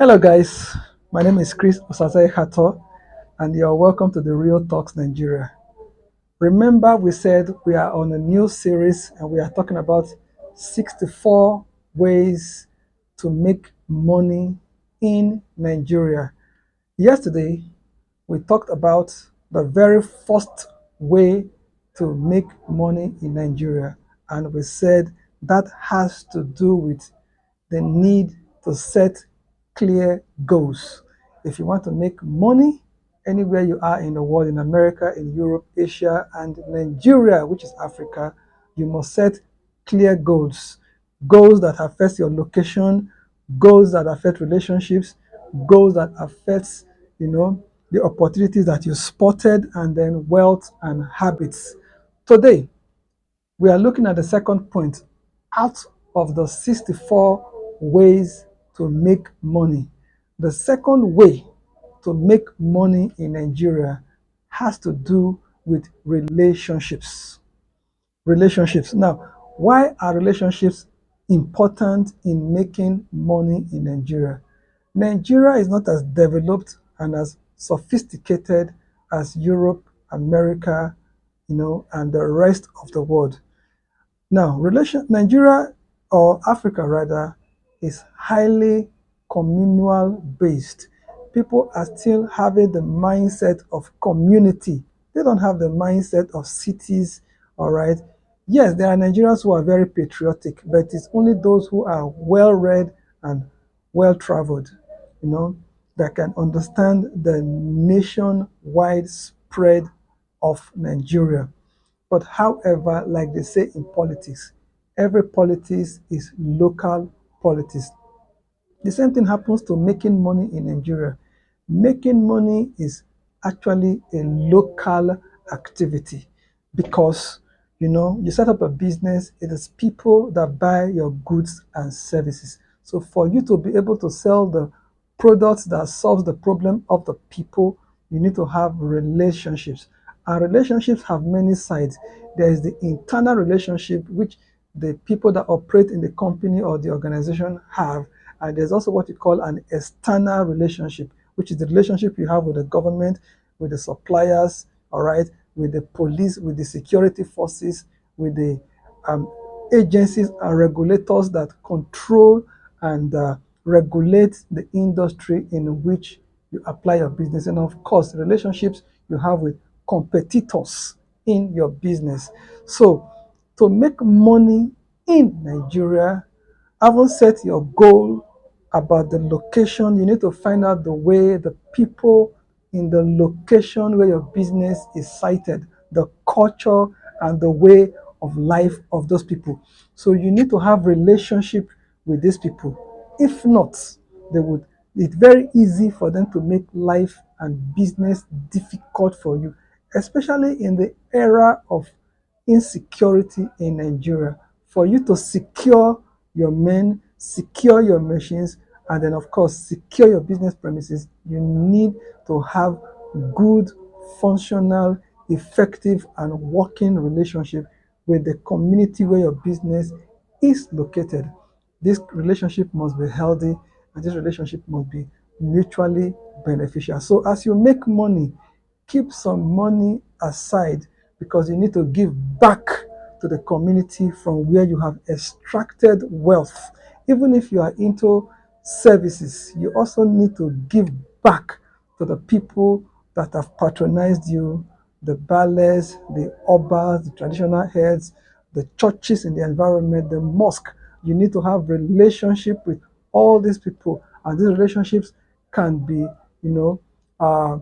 Hello, guys. My name is Chris Osasai Hato, and you're welcome to the Real Talks Nigeria. Remember, we said we are on a new series and we are talking about 64 ways to make money in Nigeria. Yesterday, we talked about the very first way to make money in Nigeria, and we said that has to do with the need to set clear goals. If you want to make money anywhere you are in the world, in America, in Europe, Asia, and Nigeria, which is Africa, you must set clear goals. Goals that affect your location, goals that affect relationships, goals that affect, the opportunities that you spotted, and then wealth and habits. Today, we are looking at the second point out of the 64 ways to make money. The second way to make money in Nigeria has to do with relationships. Relationships. Now, why are relationships important in making money in Nigeria? Nigeria is not as developed and as sophisticated as Europe, America, and the rest of the world. Now, Nigeria or Africa rather is highly communal based. People are still having the mindset of community. They don't have the mindset of cities, all right? Yes, there are Nigerians who are very patriotic, but it's only those who are well read and well traveled, you know, that can understand the nationwide spread of Nigeria. But however, like they say in politics, every politics is local politics. The same thing happens to making money in Nigeria. Making money is actually a local activity because you set up a business, it is people that buy your goods and services. So for you to be able to sell the products that solves the problem of the people, you need to have relationships. And relationships have many sides. There is the internal relationship which the people that operate in the company or the organization have, and there's also what you call an external relationship, which is the relationship you have with the government, with the suppliers, all right, with the police, with the security forces, with the um, agencies and regulators that control and regulate the industry in which you apply your business. And of course, relationships you have with competitors in your business. So, to make money in Nigeria, haven't set your goal about the location. You need to find out the way the people in the location where your business is sited, the culture and the way of life of those people. So you need to have relationship with these people. If not, they would it's very easy for them to make life and business difficult for you, especially in the era of insecurity in Nigeria. For you to secure your men, secure your machines, and then, of course, secure your business premises, you need to have good, functional, effective, and working relationship with the community where your business is located. This relationship must be healthy and this relationship must be mutually beneficial. So, as you make money, keep some money aside because you need to give back to the community from where you have extracted wealth. Even if you are into services, you also need to give back to the people that have patronized you, the ballets, the obas, the traditional heads, the churches in the environment, the mosque. You need to have relationship with all these people, and these relationships can be, uh,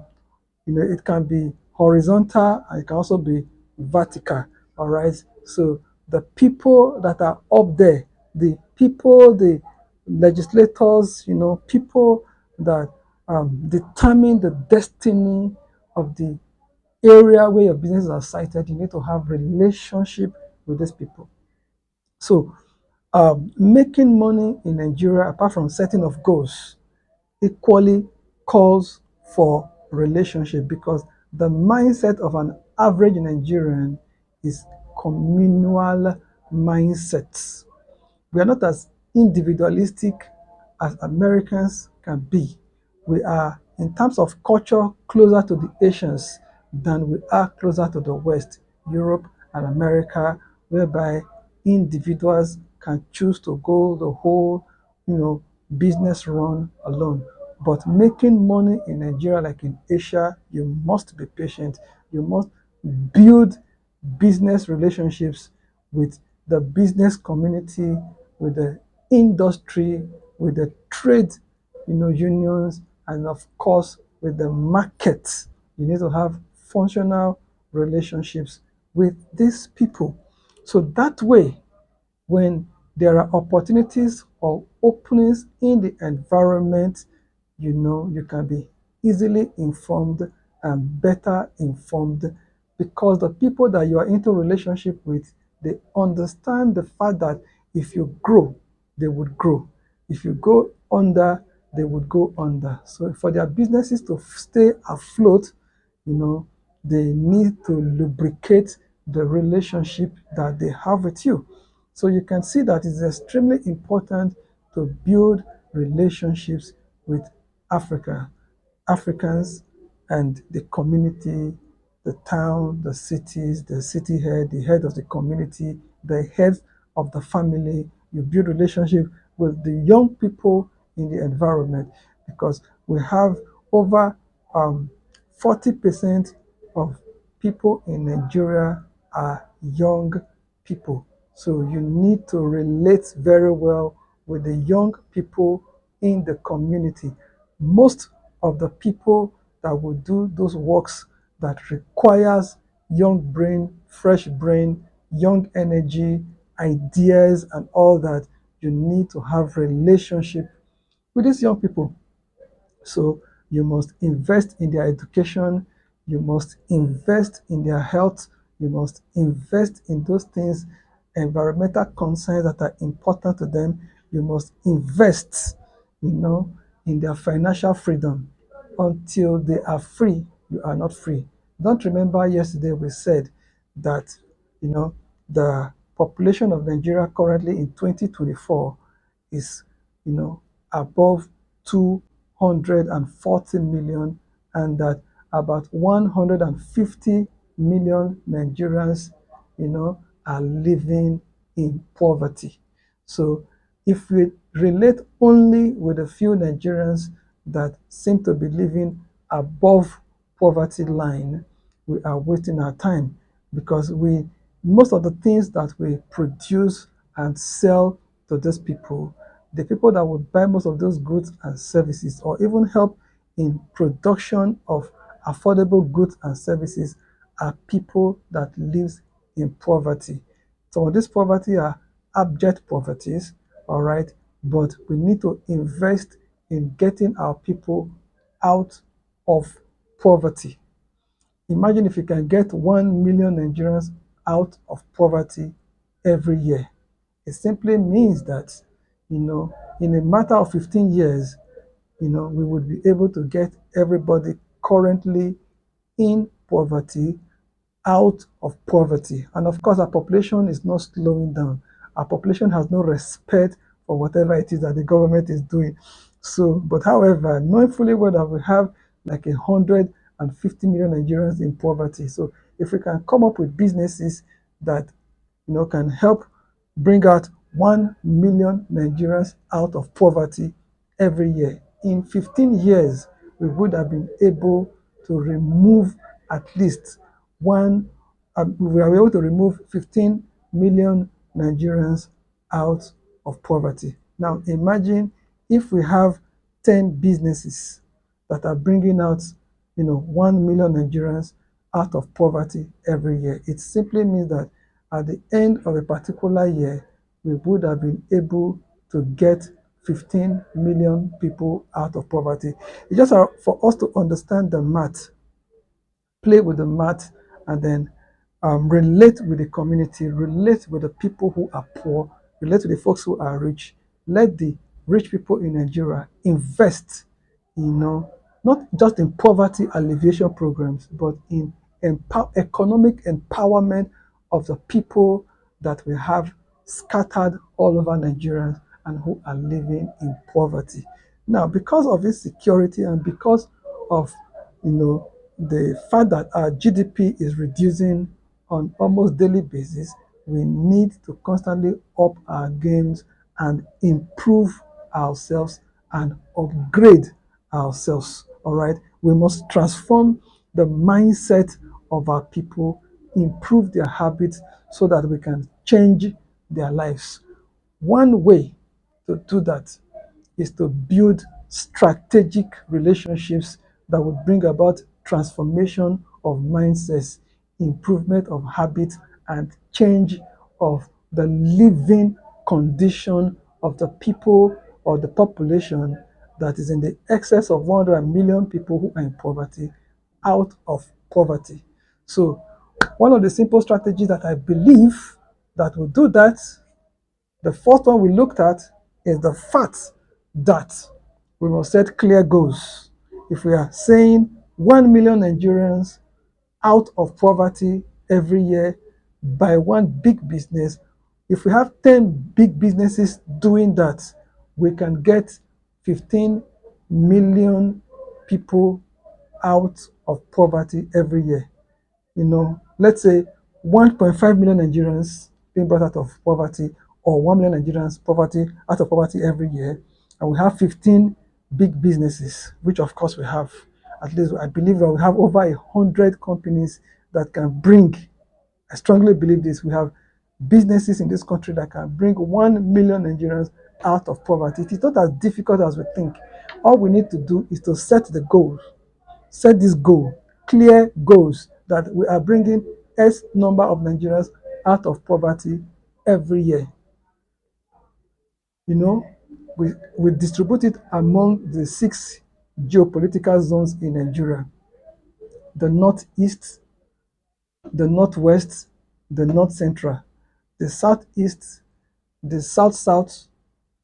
it can be horizontal and it can also be vertical. All right. So the people that are up there, the people, the legislators, people that determine the destiny of the area where your businesses are sited, you need to have relationship with these people. So making money in Nigeria, apart from setting of goals, equally calls for relationship because the mindset of an average Nigerian is communal mindset. We are not as individualistic as Americans can be. We are, in terms of culture, closer to the Asians than we are closer to the West, Europe and America, whereby individuals can choose to go the whole, business run alone. But making money in Nigeria, like in Asia, you must be patient. You must build business relationships with the business community, with the industry, with the trade, unions, and of course with the market. You need to have functional relationships with these people. So that way, when there are opportunities or openings in the environment, you can be easily informed and better informed because the people that you are into relationship with, they understand the fact that if you grow, they would grow. If you go under, they would go under. So for their businesses to stay afloat, you know, they need to lubricate the relationship that they have with you. So you can see that it's extremely important to build relationships with Africa, Africans, and the community, the town, the cities, the city head, the head of the community, the head of the family. You build relationship with the young people in the environment because we have over 40% of people in Nigeria are young people. So you need to relate very well with the young people in the community. Most of the people that will do those works that requires young brain, fresh brain, young energy, ideas, and all that, you need to have relationship with these young people. So you must invest in their education, you must invest in their health, you must invest in those things, environmental concerns that are important to them. You must invest, in their financial freedom. Until they are free, you are not free. Don't remember yesterday we said that, the population of Nigeria currently in 2024 is, above 240 million, and that about 150 million Nigerians, are living in poverty. So if we relate only with a few Nigerians that seem to be living above poverty line, we are wasting our time because most of the things that we produce and sell to those people, the people that would buy most of those goods and services or even help in production of affordable goods and services are people that live in poverty. Some of this poverty are abject poverties, all right, but we need to invest in getting our people out of poverty. Imagine if you can get 1 million Nigerians out of poverty every year. It simply means that, in a matter of 15 years, we would be able to get everybody currently in poverty out of poverty. And of course, our population is not slowing down. Our population has no respect for whatever it is that the government is doing. So, but however, knowing fully well that we have like 150 million Nigerians in poverty. So, if we can come up with businesses that can help bring out 1 million Nigerians out of poverty every year. In 15 years, we would have been able to remove at least we are able to remove 15 million Nigerians out of poverty. Now, imagine if we have 10 businesses that are bringing out, 1 million Nigerians out of poverty every year. It simply means that at the end of a particular year, we would have been able to get 15 million people out of poverty. It's just for us to understand the math, play with the math, and then relate with the community, relate with the people who are poor, relate to the folks who are rich. Let the rich people in Nigeria invest, not just in poverty alleviation programs, but in economic empowerment of the people that we have scattered all over Nigeria. and who are living in poverty. Now, because of insecurity and because of the fact that our GDP is reducing on almost daily basis, we need to constantly up our games and improve ourselves and upgrade ourselves. All right, we must transform the mindset of our people, improve their habits so that we can change their lives. One way to do that is to build strategic relationships that would bring about transformation of mindsets, improvement of habits, and change of the living condition of the people or the population that is in the excess of 100 million people who are in poverty out of poverty. So one of the simple strategies that I believe that will do that, the first one we looked at is the fact that we must set clear goals. If we are saying 1 million Nigerians out of poverty every year by one big business, if we have 10 big businesses doing that, we can get 15 million people out of poverty every year. Let's say 1.5 million Nigerians being brought out of poverty, or 1 million Nigerians poverty out of poverty every year, and we have 15 big businesses, which of course we have. At least I believe that we have over 100 companies that can bring. I strongly believe this. We have businesses in this country that can bring 1 million Nigerians out of poverty. It is not as difficult as we think. All we need to do is to set the goal. Set this goal, clear goals that we are bringing X number of Nigerians out of poverty every year. You know, we distribute it among the 6 geopolitical zones in Nigeria: the northeast, the northwest, the north central, the southeast, the south,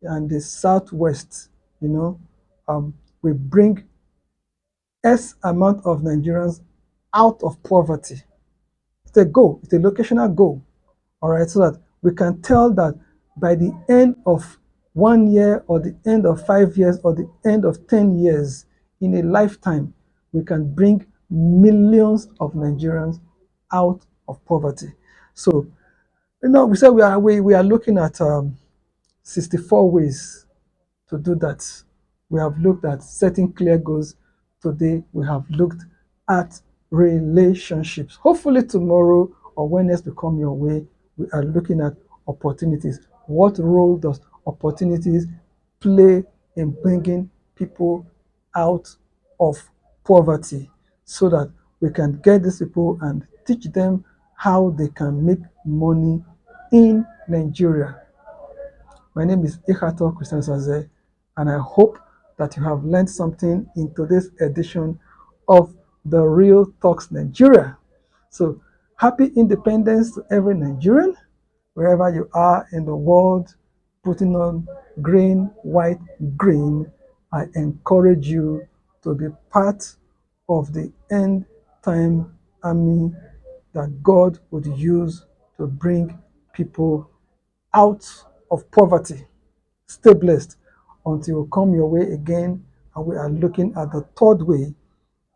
and the southwest. You know, we bring X amount of Nigerians out of poverty. It's a goal, it's a locational goal. All right, so that we can tell that by the end of 1 year, or the end of 5 years, or the end of 10 years, in a lifetime, we can bring millions of Nigerians out of poverty. So, we said we are looking at 64 ways to do that. We have looked at setting clear goals. Today, we have looked at relationships. Hopefully, tomorrow or when next we come your way, we are looking at opportunities. What role does opportunities play in bringing people out of poverty, so that we can get these people and teach them how they can make money in Nigeria? My name is Ikato Christian Saze, and I hope that you have learned something in today's edition of the Real Talks Nigeria. So, happy independence to every Nigerian, wherever you are in the world, putting on green, white, green. I encourage you to be part of the end time army that God would use to bring people out of poverty. Stay blessed until we come your way again, and we are looking at the third way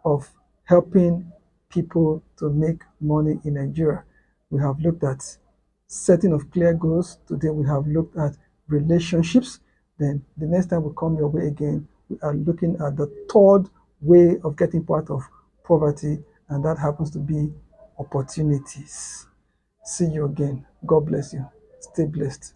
of helping people to make money in Nigeria. We have looked at setting of clear goals. Today we have looked at relationships. Then the next time we come your way again, we are looking at the third way of getting part of poverty, and that happens to be opportunities. See you again. God bless you. Stay blessed.